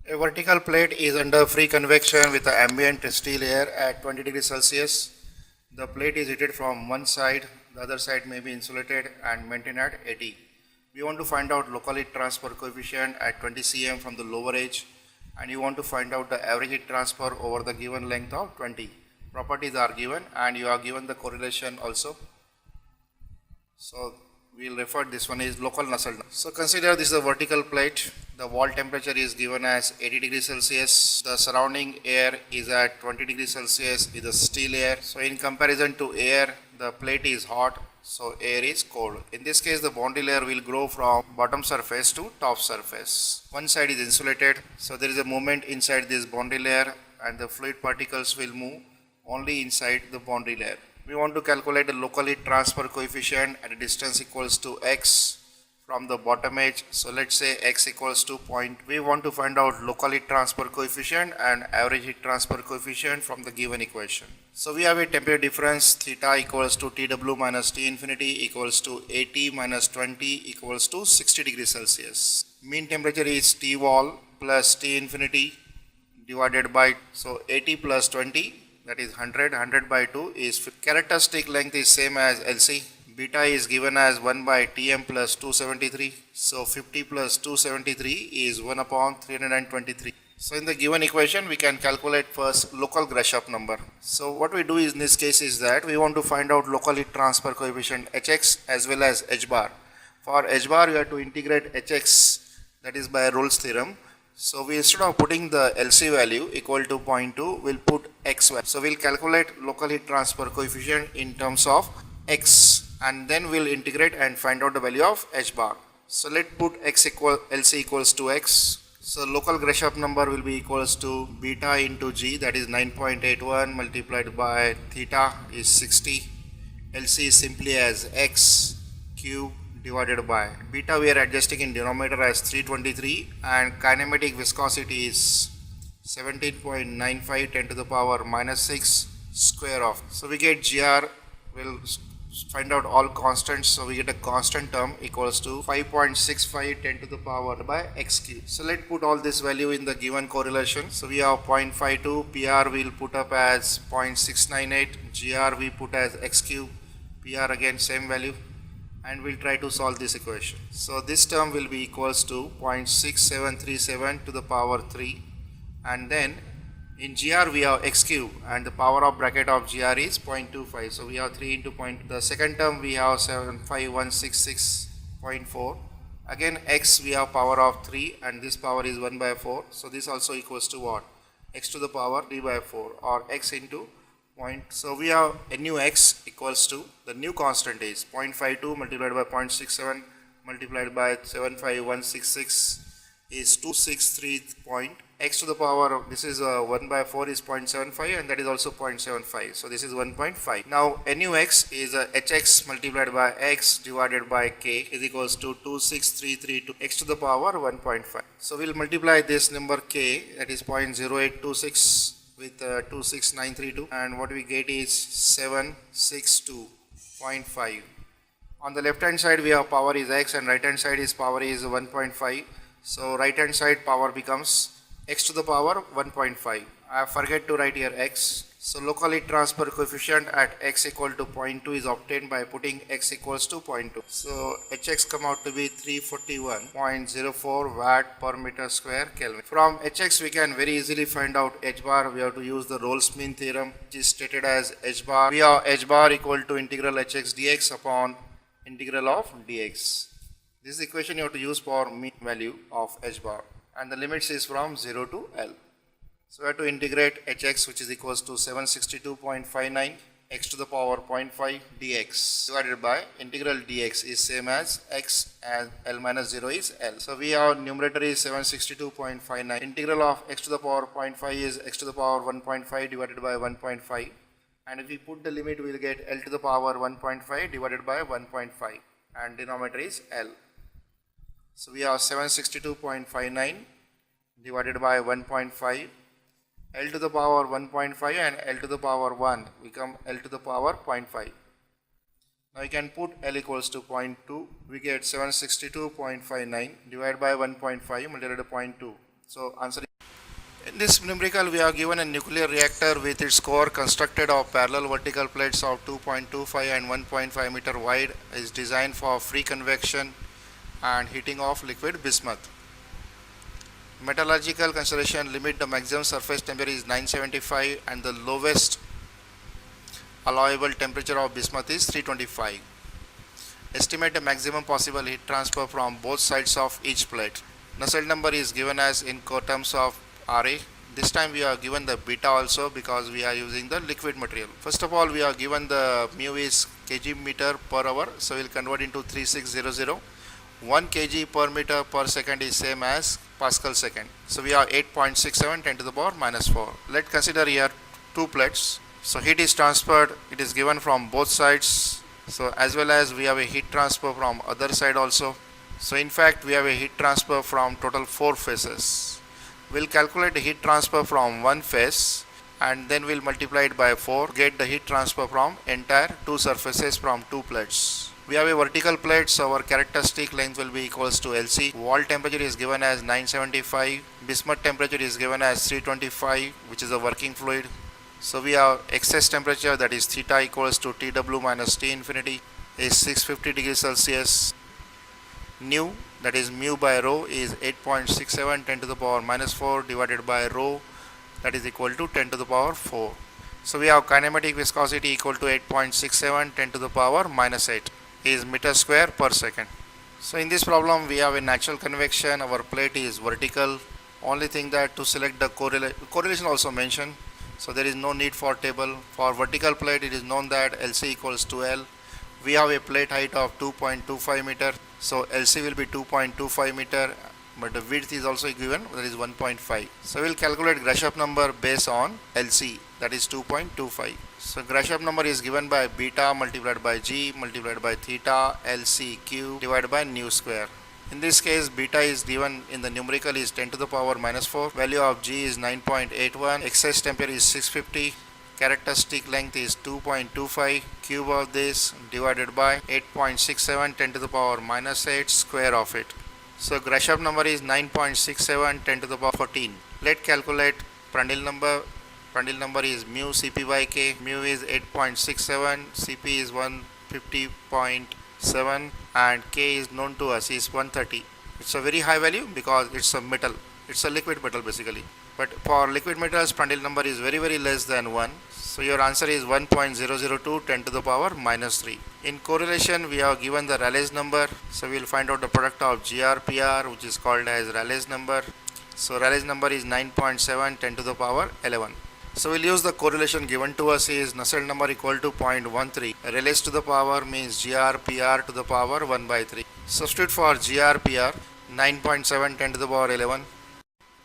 A vertical plate is under free convection with the ambient steel air at 20 degrees Celsius. The plate is heated from one side, the other side may be insulated and maintained at 80. We want to find out local heat transfer coefficient at 20 cm from the lower edge, and you want to find out the average heat transfer over the given length of 20. Properties are given and you are given the correlation also. So we'll refer this one is local Nusselt. So consider this is a vertical plate. The wall temperature is given as 80 degrees Celsius. The surrounding air is at 20 degrees Celsius with the steel air. So in comparison to air, the plate is hot, so air is cold. In this case, the boundary layer will grow from bottom surface to top surface. One side is insulated, so there is a movement inside this boundary layer and the fluid particles will move only inside the boundary layer. We want to calculate the local heat transfer coefficient at a distance equals to x from the bottom edge. So let's say x equals to point. We want to find out local heat transfer coefficient and average heat transfer coefficient from the given equation. So we have a temperature difference theta equals to Tw minus T infinity equals to 80 minus 20 equals to 60 degrees Celsius. Mean temperature is T wall plus T infinity divided by, so 80 plus 20, that is 100, 100 by 2 is characteristic length is same as LC. Beta is given as 1 by Tm plus 273. So 50 plus 273 is 1 upon 323. So in the given equation, we can calculate first local Grashof number. So what we do is in this case is that we want to find out local heat transfer coefficient Hx as well as H bar. For H bar, we have to integrate Hx, that is by Rolle's theorem. So we, instead of putting the LC value equal to 0.2, we'll put x value. So we'll calculate local heat transfer coefficient in terms of x, and then we'll integrate and find out the value of H bar. So let's put LC equals to x. So local Grashof number will be equals to beta into g, that is 9.81 multiplied by theta is 60. LC is simply as x cube divided by beta. We are adjusting in denominator as 323 and kinematic viscosity is 17.95 10 to the power minus 6 square of. So we get gr, we'll find out all constants, so we get a constant term equals to 5.65 10 to the power by x cube. So let's put all this value in the given correlation. So we have 0.52, PR we'll put up as 0.698, gr we put as x cube, PR again same value, and we'll try to solve this equation. So this term will be equals to 0.6737 to the power 3, and then in gr we have x cube and the power of bracket of gr is 0.25. So we have 3 into point. The second term we have 75166.4. Again x we have power of 3 and this power is 1 by 4. So this also equals to what? X to the power 3 by 4 or x into point. So we have nu x equals to, the new constant is 0.52 multiplied by 0.67 multiplied by 75166 is 263 point. X to the power, this is 1 by 4 is 0.75 and that is also 0.75. So this is 1.5. Now nu x is hx multiplied by x divided by k is equals to 26332 x to the power 1.5. So we'll multiply this number k, that is 0.0826 with 26932, and what we get is 762.5. On the left hand side we have power is x and right hand side is power is 1.5. So right hand side power becomes x to the power 1.5. I forget to write here x. So local heat transfer coefficient at x equal to 0.2 is obtained by putting x equals to 0.2. So Hx come out to be 341.04 watt per meter square Kelvin. From Hx we can very easily find out H bar. We have to use the Rolle's mean theorem, which is stated as H bar. We have H bar equal to integral Hx dx upon integral of dx. This is the equation you have to use for mean value of H bar, and the limits is from 0 to L. So we have to integrate Hx, which is equals to 762.59 x to the power 0.5 dx divided by integral dx is same as x and L minus 0 is L. So we have numerator is 762.59. Integral of x to the power 0.5 is x to the power 1.5 divided by 1.5. And if we put the limit, we will get L to the power 1.5 divided by 1.5 and denominator is L. So we have 762.59 divided by 1.5, L to the power 1.5 and L to the power 1 become L to the power 0.5. Now you can put L equals to 0.2, we get 762.59 divided by 1.5 multiplied by 0.2. So answer is In this numerical, we are given a nuclear reactor with its core constructed of parallel vertical plates of 2.25 and 1.5 meter wide, is designed for free convection and heating of liquid bismuth. Metallurgical consideration limit: the maximum surface temperature is 975 and the lowest allowable temperature of bismuth is 325. Estimate the maximum possible heat transfer from both sides of each plate. Nusselt number is given as in terms of Ra. This time we are given the beta also because we are using the liquid material. First of all, we are given the mu is kg meter per hour, so we will convert into 3600. 1 kg per meter per second is same as Pascal second. So we are 8.67 10 to the power minus 4. Let's consider here two plates. So heat is transferred, it is given from both sides. So as well as we have a heat transfer from other side also. So in fact we have a heat transfer from total 4 phases. We'll calculate the heat transfer from one phase and then we'll multiply it by 4, get the heat transfer from entire two surfaces from two plates. We have a vertical plate, so our characteristic length will be equals to LC. Wall temperature is given as 975. Bismuth temperature is given as 325, which is a working fluid. So we have excess temperature, that is theta equals to TW minus T infinity is 650 degrees Celsius. Nu, that is mu by rho, is 8.67 10 to the power minus 4 divided by rho, that is equal to 10 to the power 4. So we have kinematic viscosity equal to 8.67 10 to the power minus 8 is meter square per second. So in this problem we have a natural convection, our plate is vertical. Only thing that to select the correlation also mentioned, so there is no need for table. For vertical plate it is known that LC equals to L. We have a plate height of 2.25 meter, so LC will be 2.25 meter, but the width is also given, that is 1.5. So we will calculate Grashof number based on LC, that is 2.25. So Grashof number is given by beta multiplied by g multiplied by theta LC cube divided by nu square. In this case beta is given in the numerical is 10 to the power minus 4. Value of g is 9.81. Excess temperature is 650. Characteristic length is 2.25. Cube of this divided by 8.67 10 to the power minus 8 square of it. So Grashof number is 9.67 10 to the power 14. Let's calculate Prandtl number. Prandtl number is mu Cp by K. Mu is 8.67, Cp is 150.7 and K is known to us is 130. It's a very high value because it's a metal. It's a liquid metal basically. But for liquid metals, Prandtl number is very less than 1. So your answer is 1.002 10 to the power minus 3. In correlation, we have given the Rayleigh's number. So we will find out the product of GRPR, which is called as Rayleigh's number. So Rayleigh's number is 9.7 10 to the power 11. So we'll use the correlation given to us is Nusselt number equal to 0.13. Rayleigh's to the power means GRPR to the power 1 by 3. Substitute for GRPR 9.7 10 to the power 11.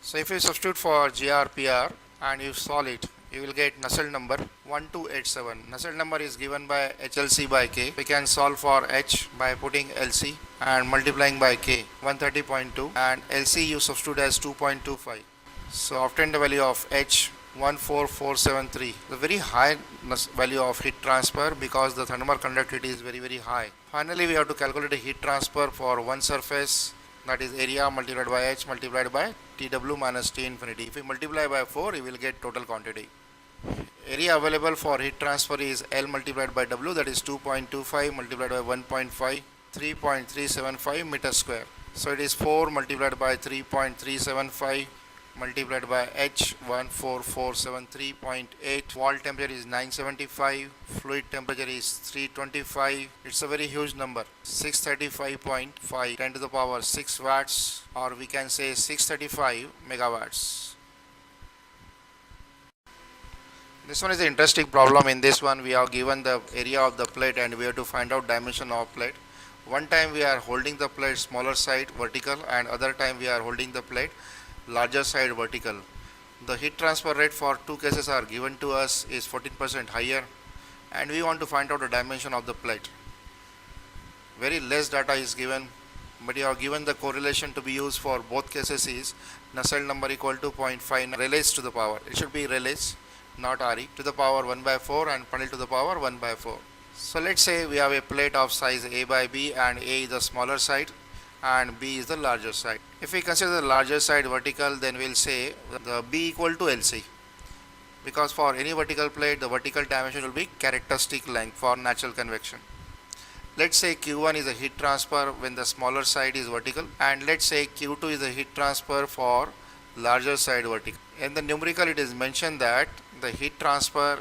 So if you substitute for GRPR and you solve it, you will get Nusselt number 1287. Nusselt number is given by HLC by K. We can solve for H by putting LC and multiplying by K 130.2 and LC you substitute as 2.25. So obtain the value of H 14473. The very high value of heat transfer because the thermal conductivity is very high. Finally we have to calculate the heat transfer for one surface, that is area multiplied by H multiplied by TW minus T infinity. If we multiply by 4, you will get total quantity. Area available for heat transfer is L multiplied by W, that is 2.25 multiplied by 1.5, 3.375 meter square. So it is 4 multiplied by 3.375 multiplied by H 14473.8. Wall temperature is 975. Fluid temperature is 325. It's a very huge number. 635.5 10 to the power 6 watts, or we can say 635 megawatts. This one is an interesting problem. In this one we have given the area of the plate and we have to find out dimension of plate. One time we are holding the plate smaller side vertical and other time we are holding the plate larger side vertical. The heat transfer rate for two cases are given to us is 14% higher and we want to find out the dimension of the plate. Very less data is given, but you are given the correlation to be used for both cases is Nusselt number equal to 0.5 Rayleigh's to the power. It should be Rayleigh's, not Re, to the power 1 by 4 and Prandtl to the power 1 by 4. So let's say we have a plate of size A by B and A is the smaller side and B is the larger side. If we consider the larger side vertical, then we'll say the B equal to LC, because for any vertical plate the vertical dimension will be characteristic length for natural convection. Let's say Q1 is a heat transfer when the smaller side is vertical, and let's say Q2 is a heat transfer for larger side vertical. In the numerical it is mentioned that the heat transfer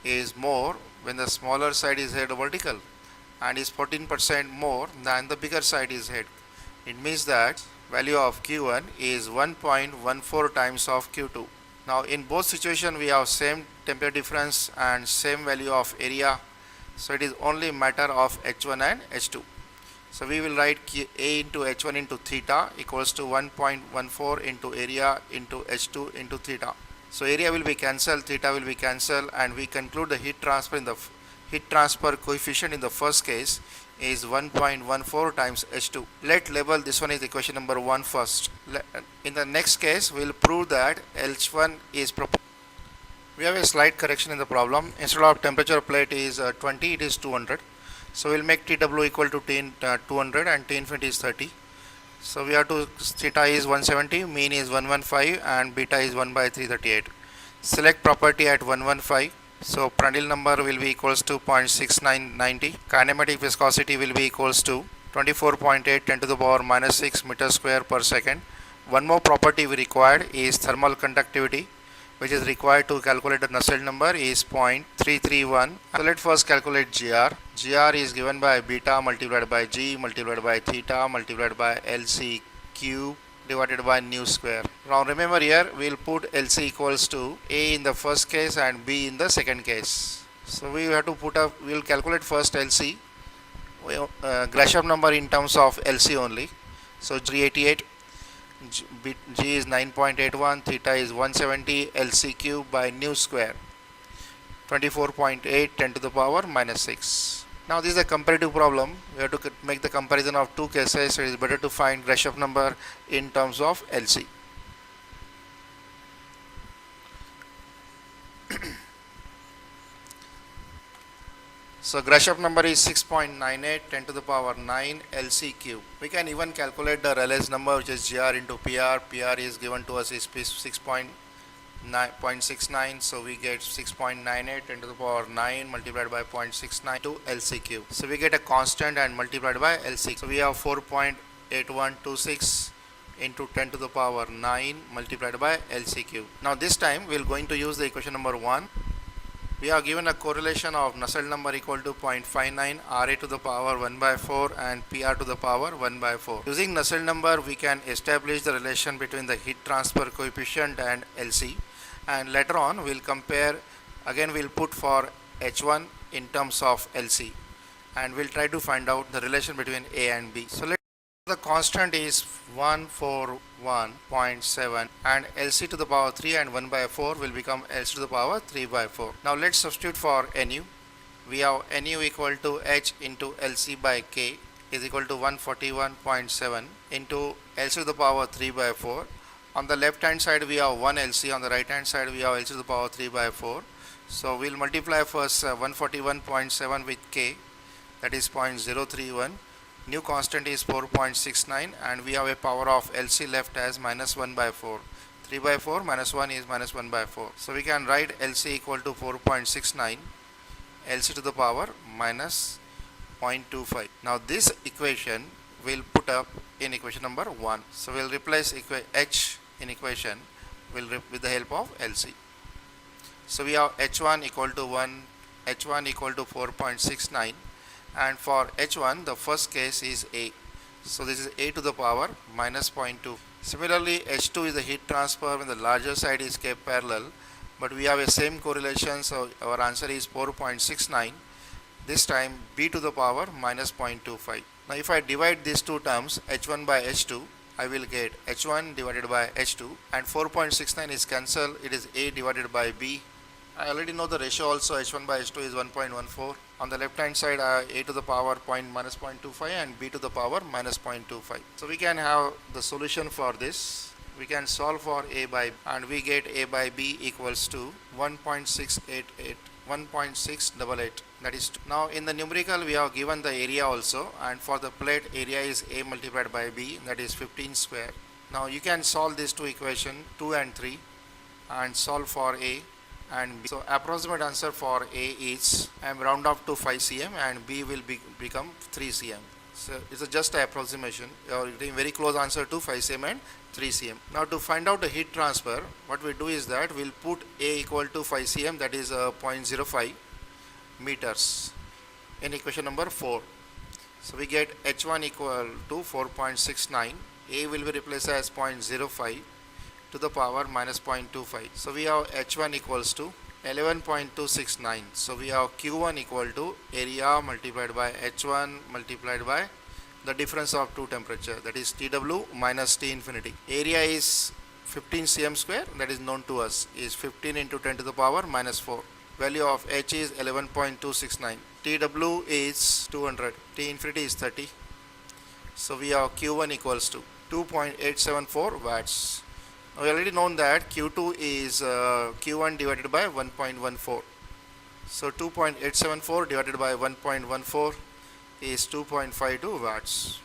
is more when the smaller side is head vertical and is 14% more than the bigger side is head. It means that value of Q1 is 1.14 times of Q2. Now in both situations we have same temperature difference and same value of area, so it is only matter of H1 and H2. So we will write A into H1 into theta equals to 1.14 into area into H2 into theta. So area will be cancelled, theta will be cancelled, and we conclude the heat transfer coefficient in the first case is 1.14 times H2. Let label this one is equation number 1 first. In the next case we will prove that H1 is proportional. We have a slight correction in the problem. Instead of temperature plate is 20, it is 200. So we will make TW equal to 200 and T infinity is 30. So we have to, theta is 170, mean is 115 and beta is 1 by 338. Select property at 115. So Prandtl number will be equals to 0.6990. Kinematic viscosity will be equals to 24.8 10 to the power minus 6 meter square per second. One more property we required is thermal conductivity, which is required to calculate the Nusselt number is 0.331. So let's first calculate GR. GR is given by beta multiplied by G multiplied by theta multiplied by LC cube divided by nu square. Now remember here we will put LC equals to A in the first case and B in the second case. So we have to put up, we will calculate first LC, Grashof number in terms of LC only. So 388. G is 9.81, theta is 170, LC cube by nu square 24.8 10 to the power minus 6. Now this is a comparative problem. We have to make the comparison of two cases, so it is better to find Grashof number in terms of LC. So Grashof number is 6.98 10 to the power 9 LC cube. We can even calculate the Rayleigh's number, which is GR into PR. PR is given to us is 6.69, so we get 6.98 10 to the power 9 multiplied by 0.69 to LC cube. So we get a constant and multiplied by LC. So we have 4.8126 into 10 to the power 9 multiplied by LC cube. Now this time we are going to use the equation number 1. We are given a correlation of Nusselt number equal to 0.59, RA to the power 1 by 4 and PR to the power 1 by 4. Using Nusselt number we can establish the relation between the heat transfer coefficient and LC, and later on we will compare, again we will put for H1 in terms of LC, and we will try to find out the relation between A and B. So the constant is 141.7 and LC to the power 3 and 1 by 4 will become LC to the power 3 by 4. Now let's substitute for NU. We have NU equal to H into LC by K is equal to 141.7 into LC to the power 3 by 4. On the left hand side we have 1 LC, on the right hand side we have LC to the power 3 by 4. So we'll multiply first 141.7 with K, that is 0.031. New constant is 4.69 and we have a power of LC left as minus 1 by 4. 3 by 4 minus 1 is minus 1 by 4. So we can write LC equal to 4.69, LC to the power minus 0.25. Now this equation we'll put up in equation number 1. So we'll replace H in equation with the help of LC. So we have H1 equal to 4.69. And for H1 the first case is A, so this is A to the power minus 0.2. Similarly H2 is the heat transfer when the larger side is kept parallel, but we have a same correlation, so our answer is 4.69. This time B to the power minus 0.25. Now if I divide these two terms H1 by H2, I will get H1 divided by H2, and 4.69 is cancelled, it is A divided by B. I already know the ratio also, H1 by H2 is 1.14. On the left hand side A to the power minus 0.25 and B to the power minus 0.25. So we can have the solution for this. We can solve for A by B and we get A by B equals to 1.688 1.688. That is now in the numerical we have given the area also, and for the plate area is A multiplied by B, that is 15 square. Now you can solve these two equation 2 and 3 and solve for A and B. So approximate answer for A is, I am round off to 5 cm and B will become 3 cm. So it's just an approximation. You are getting very close answer to 5 cm and 3 cm. Now to find out the heat transfer, what we do is that we'll put A equal to 5 cm, that is 0.05 meters in equation number 4. So we get H1 equal to 4.69. A will be replaced as 0.05 to the power minus 0.25. So we have H1 equals to 11.269. So we have Q1 equal to area multiplied by H1 multiplied by the difference of two temperature, that is TW minus T infinity. Area is 15 cm square, that is known to us, is 15 into 10 to the power minus 4. Value of H is 11.269. TW is 200. T infinity is 30. So we have Q1 equals to 2.874 watts. We already known that Q2 is Q1 divided by 1.14. So 2.874 divided by 1.14 is 2.52 watts.